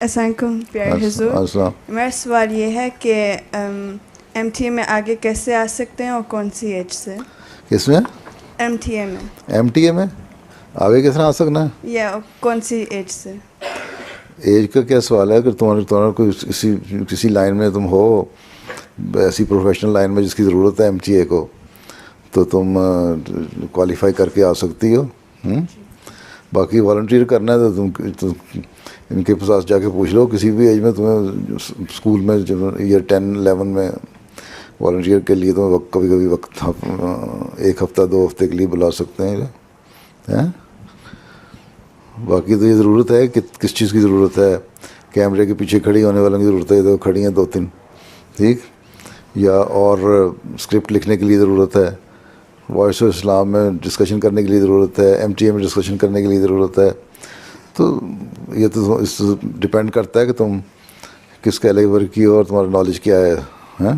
अस्सलामुअलैकुम प्यारे हुजूर। अस्सलाम। मेरा सवाल ये है कि एमटीए में आगे कैसे आ सकते हैं और कौन सी एज से? किसमें? एमटीए में एमटीए में आगे किस तरह आ सकना है? या कौन सी एज से? एज का क्या सवाल है? अगर तुम्हारे तुम्हारा कोई किसी लाइन में तुम हो, ऐसी प्रोफेशनल लाइन में जिसकी ज़रूरत है एमटीए को, तो तुम क्वालिफाई करके आ सकती हो। बाकी वॉलंटियर करना है तो इनके पास जाके पूछ लो। किसी भी एज में तुम्हें स्कूल में जब ईयर 10-11 में वॉलंटियर के लिए तो कभी कभी एक हफ्ता 2 हफ्ते के लिए बुला सकते हैं। बाकी तो ये ज़रूरत है कि किस चीज़ की ज़रूरत है? कैमरे के पीछे खड़ी होने वालों की ज़रूरत है, तो खड़ी हैं 2-3, ठीक। या और स्क्रिप्ट लिखने के लिए ज़रूरत है, वॉइस ऑफ इस्लाम में डिस्कशन करने के लिए ज़रूरत है, एमटीए में डिस्कशन करने के लिए ज़रूरत है। तो ये तो इस डिपेंड करता है कि तुम किस कैटेगरी की हो और तुम्हारा नॉलेज क्या है।